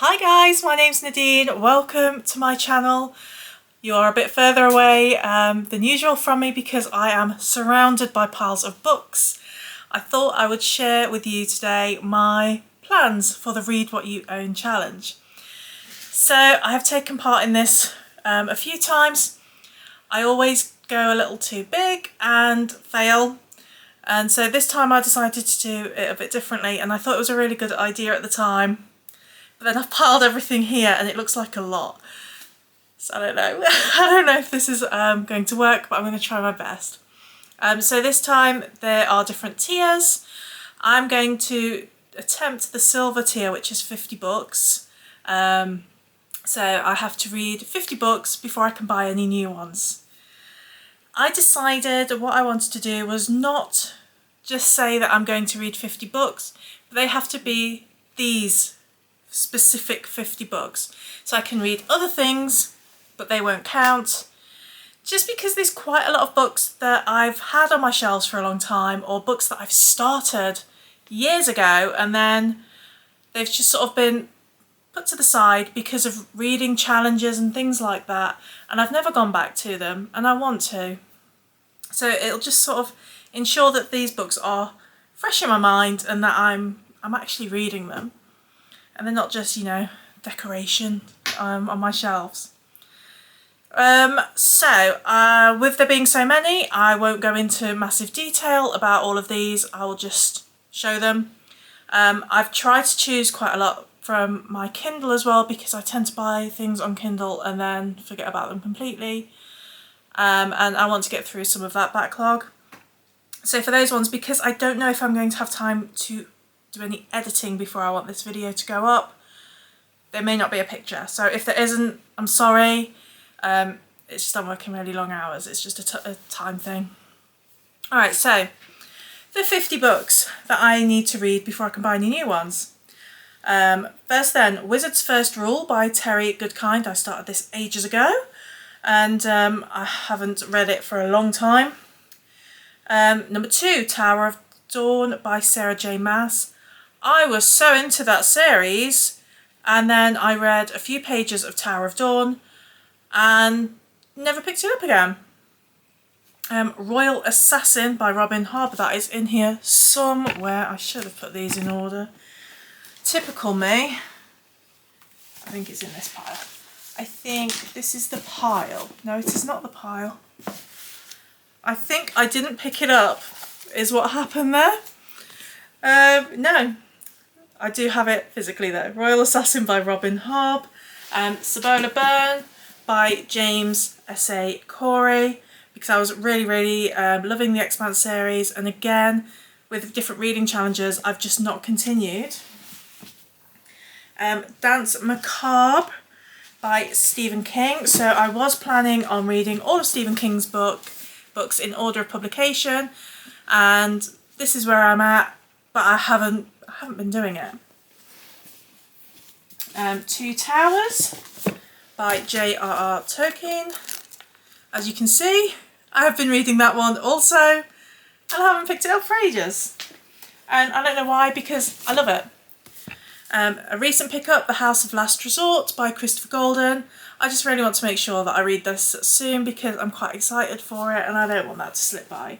Hi guys, my name's Nadine. Welcome to my channel. You are a bit further away than usual from me because I am surrounded by piles of books. I thought I would share with you today my plans for the Read What You Own challenge. So I have taken part in this a few times. I always go a little too big and fail. And so this time I decided to do it a bit differently, and I thought it was a really good idea at the time. But then I've piled everything here and it looks like a lot. So I don't know. I don't know if this is going to work, but I'm going to try my best. So this time there are different tiers. I'm going to attempt the silver tier, which is 50 books. So I have to read 50 books before I can buy any new ones. I decided what I wanted to do was not just say that I'm going to read 50 books, but they have to be these specific 50 books. So I can read other things, but they won't count. Just because there's quite a lot of books that I've had on my shelves for a long time, or books that I've started years ago and then they've just sort of been put to the side because of reading challenges and things like that, and I've never gone back to them and I want to. So it'll just sort of ensure that these books are fresh in my mind and that I'm actually reading them. And they're not just, you know, decoration on my shelves. With there being so many, I won't go into massive detail about all of these. I will just show them. I've tried to choose quite a lot from my Kindle as well, because I tend to buy things on Kindle and then forget about them completely. And I want to get through some of that backlog. So for those ones, because I don't know if I'm going to have time to do any editing before I want this video to go up, there may not be a picture. So if there isn't, I'm sorry. It's just I'm working really long hours. It's just a time thing. Alright, so the 50 books that I need to read before I can buy any new ones. First then, Wizard's First Rule by Terry Goodkind. I started this ages ago and I haven't read it for a long time. Number 2, Tower of Dawn by Sarah J. Maas. I was so into that series, and then I read a few pages of Tower of Dawn and never picked it up again. Royal Assassin by Robin Harbour, that is in here somewhere. I should have put these in order. Typical me. I think it's in this pile. I think this is the pile. No, it is not the pile. I think I didn't pick it up, is what happened there. No, I do have it physically though. Royal Assassin by Robin Harbour. Sabola Byrne by James S.A. Corey, because I was really loving the Expanse series, and again with different reading challenges I've just not continued. Dance Macabre by Stephen King. So I was planning on reading all of Stephen King's books in order of publication, and this is where I'm at, but I haven't been doing it. Two Towers by J.R.R. Tolkien. As you can see, I have been reading that one also, and I haven't picked it up for ages. And I don't know why, because I love it. A recent pickup, The House of Last Resort by Christopher Golden. I just really want to make sure that I read this soon because I'm quite excited for it and I don't want that to slip by.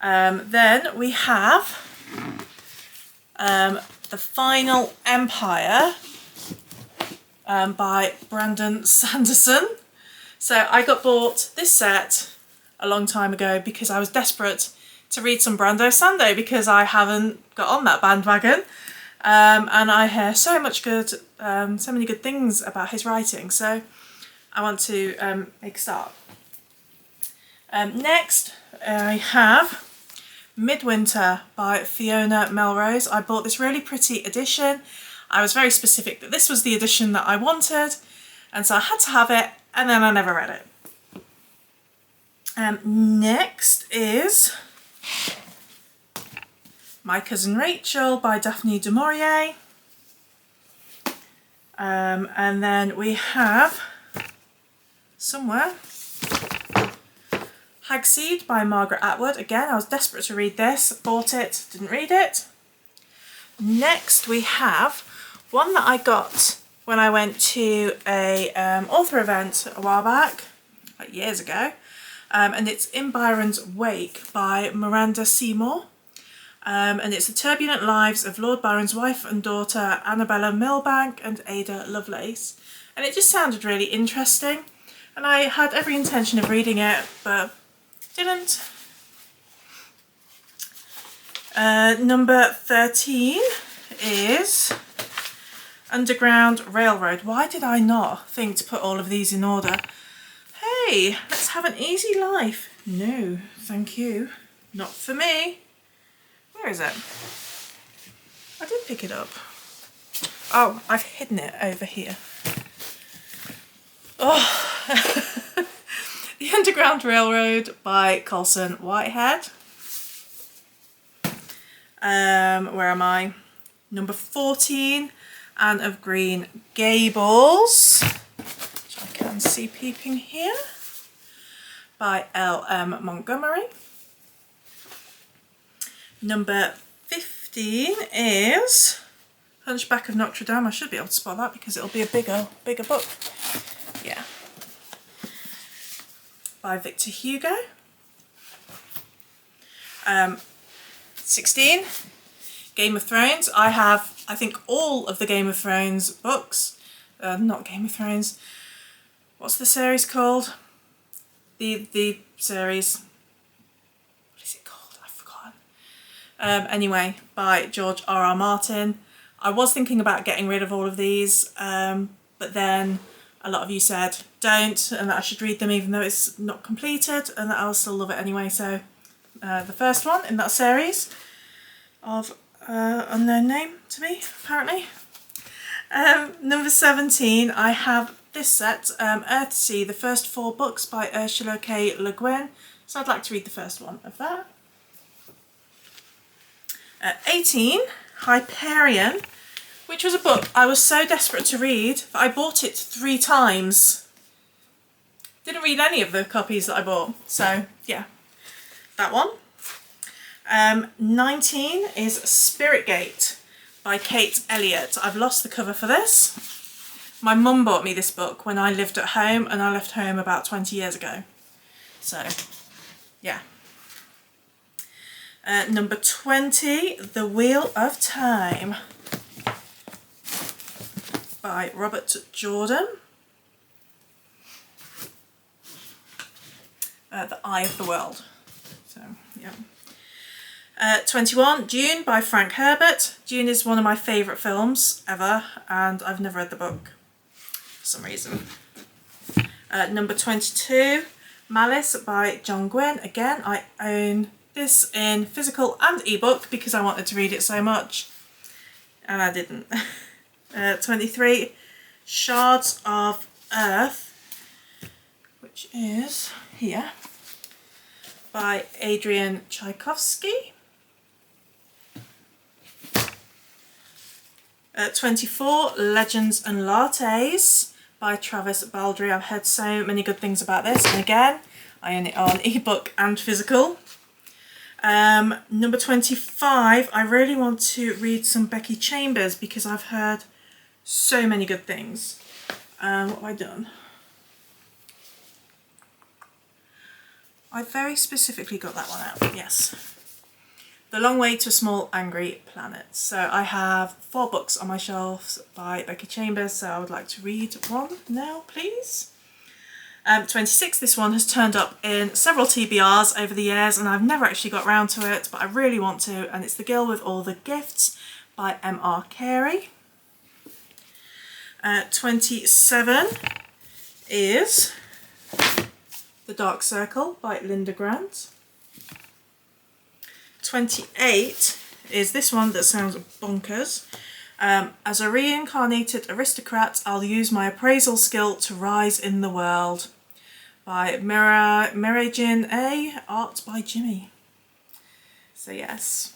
Then we have The Final Empire by Brandon Sanderson. So I got bought this set a long time ago because I was desperate to read some Brando Sando because I haven't got on that bandwagon. And I hear so many good things about his writing, so I want to make a start. Next I have Midwinter by Fiona Melrose. I bought this really pretty edition. I was very specific that this was the edition that I wanted, and so I had to have it, and then I never read it. Next is My Cousin Rachel by Daphne du Maurier. And then we have somewhere Hagseed by Margaret Atwood. Again, I was desperate to read this, bought it, didn't read it. Next we have one that I got when I went to a author event a while back, like years ago, and it's In Byron's Wake by Miranda Seymour. And it's the turbulent lives of Lord Byron's wife and daughter Annabella Milbank and Ada Lovelace. And it just sounded really interesting, and I had every intention of reading it, but didn't. Number 13 is Underground Railroad. Why did I not think to put all of these in order? Hey, let's have an easy life. No, thank you. Not for me. Where is it? I did pick it up. Oh, I've hidden it over here. Oh, The Underground Railroad by Colson Whitehead. Where am I? Number 14, Anne of Green Gables, which I can see peeping here, by L.M. Montgomery. Number 15 is Hunchback of Notre Dame. I should be able to spot that because it'll be a bigger book. Yeah. By Victor Hugo. 16, Game of Thrones. I have, I think, all of the Game of Thrones books. Not Game of Thrones. What's the series called? The series. What is it called? I've forgotten. Anyway, by George R.R. Martin. I was thinking about getting rid of all of these, but then a lot of you said don't, and that I should read them even though it's not completed, and that I'll still love it anyway. So the first one in that series of unknown name to me, apparently. Number 17, I have this set, Earthsea, the first 4 books by Ursula K. Le Guin. So I'd like to read the first one of that. 18, Hyperion, which was a book I was so desperate to read that I bought it 3 times. Didn't read any of the copies that I bought, so yeah, that one. 19 is Spirit Gate by Kate Elliott. I've lost the cover for this. My mum bought me this book when I lived at home, and I left home about 20 years ago. So, yeah. Number 20, The Wheel of Time by Robert Jordan. The Eye of the World. So, yeah. 21, Dune by Frank Herbert. Dune is one of my favourite films ever, and I've never read the book for some reason. Number 22, Malice by John Gwynne. Again, I own this in physical and ebook because I wanted to read it so much, and I didn't. 23, Shards of Earth, which is here, by Adrian Tchaikovsky. 24, Legends and Lattes by Travis Baldry. I've heard so many good things about this, and again, I own it on ebook and physical. Number 25, I really want to read some Becky Chambers because I've heard so many good things. What have I done? I very specifically got that one out, yes. The Long Way to a Small Angry Planet. So I have 4 books on my shelves by Becky Chambers, so I would like to read one now, please. 26, this one has turned up in several TBRs over the years, and I've never actually got round to it, but I really want to, and it's The Girl with All the Gifts by M.R. Carey. 27 is The Dark Circle by Linda Grant. 28 is this one that sounds bonkers. As a reincarnated aristocrat, I'll use my appraisal skill to rise in the world, by Mirajin A, art by Jimmy. So yes.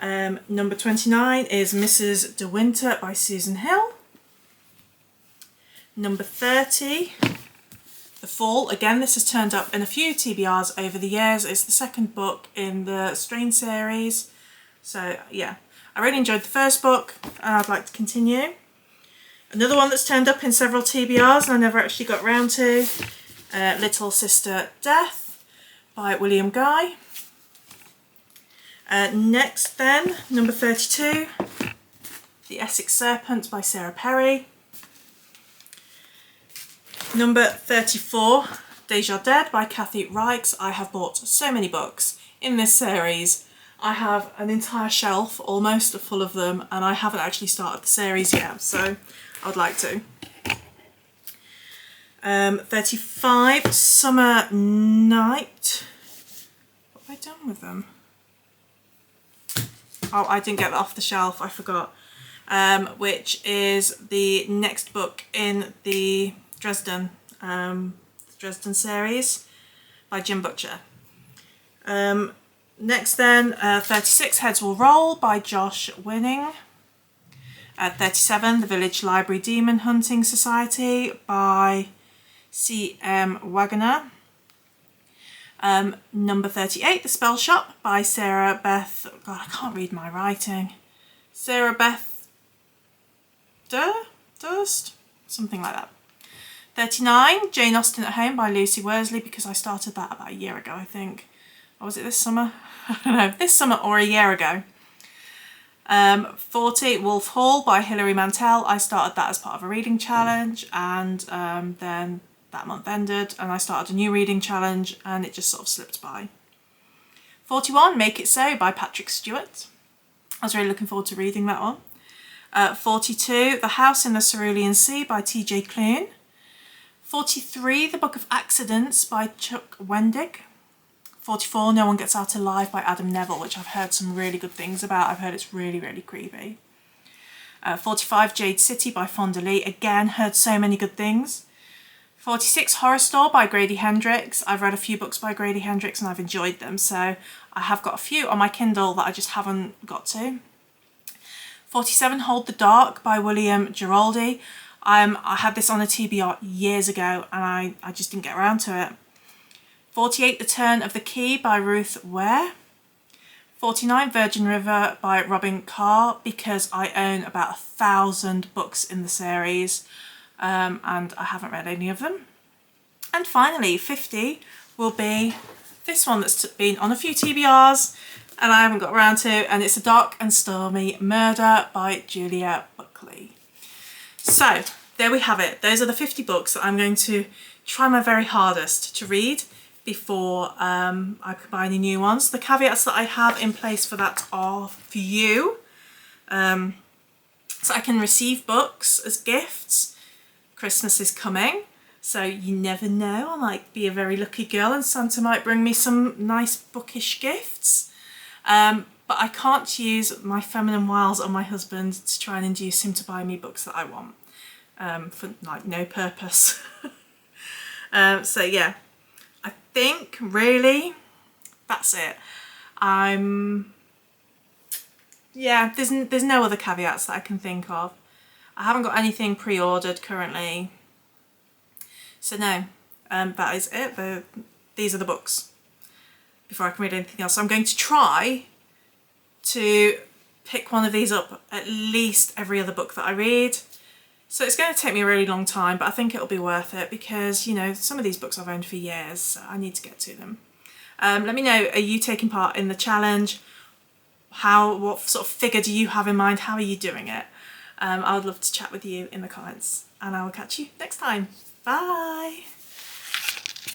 Number 29 is Mrs. De Winter by Susan Hill. Number 30, The Fall. Again, this has turned up in a few TBRs over the years. It's the second book in the Strain series. So yeah, I really enjoyed the first book and I'd like to continue. Another one that's turned up in several TBRs and I never actually got round to, Little Sister Death by William Guy. Next then, number 32, The Essex Serpent by Sarah Perry. Number 34, Deja Dead by Kathy Reichs. I have bought so many books in this series. I have an entire shelf almost full of them and I haven't actually started the series yet, so I would like to. 35, Summer Night. What have I done with them? Oh, I didn't get that off the shelf, I forgot. Which is the next book in the Dresden series by Jim Butcher. Next then, 36, Heads Will Roll by Josh Winning. 37, The Village Library Demon Hunting Society by C.M. Wagner. Number 38, The Spell Shop by Sarah Beth... God, I can't read my writing. Sarah Beth Durst? Something like that. 39, Jane Austen at Home by Lucy Worsley, because I started that about a year ago, I think. Or was it this summer? I don't know, this summer or a year ago. 40, Wolf Hall by Hilary Mantel. I started that as part of a reading challenge, and then that month ended and I started a new reading challenge and it just sort of slipped by. 41, Make It So by Patrick Stewart. I was really looking forward to reading that one. 42, The House in the Cerulean Sea by T.J. Klune. 43, The Book of Accidents by Chuck Wendig. 44, No One Gets Out Alive by Adam Neville, which I've heard some really good things about. I've heard it's really, really creepy. 45, Jade City by Fonda Lee. Again, heard so many good things. 46, Horror Store by Grady Hendrix. I've read a few books by Grady Hendrix and I've enjoyed them, so I have got a few on my Kindle that I just haven't got to. 47, Hold the Dark by William Giraldi. I had this on a TBR years ago and I just didn't get around to it. 48, The Turn of the Key by Ruth Ware. 49, Virgin River by Robin Carr, because I own about 1,000 books in the series and I haven't read any of them. And finally, 50 will be this one that's been on a few TBRs and I haven't got around to, and it's A Dark and Stormy Murder by Julia Buckley. So there we have it. Those are the 50 books that I'm going to try my very hardest to read before I could buy any new ones. The caveats that I have in place for that are for you. So I can receive books as gifts. Christmas is coming, so you never know. I might be a very lucky girl and Santa might bring me some nice bookish gifts. But I can't use my feminine wiles on my husband to try and induce him to buy me books that I want for like no purpose. So yeah, I think really that's it. Yeah, there's no other caveats that I can think of. I haven't got anything pre-ordered currently. So no, that is it. These are the books before I can read anything else. So I'm going to try to pick one of these up at least every other book that I read. So it's going to take me a really long time, but I think it'll be worth it because, you know, some of these books I've owned for years, so I need to get to them. Let me know, are you taking part in the challenge? What sort of figure do you have in mind? How are you doing it? I would love to chat with you in the comments and I will catch you next time. Bye!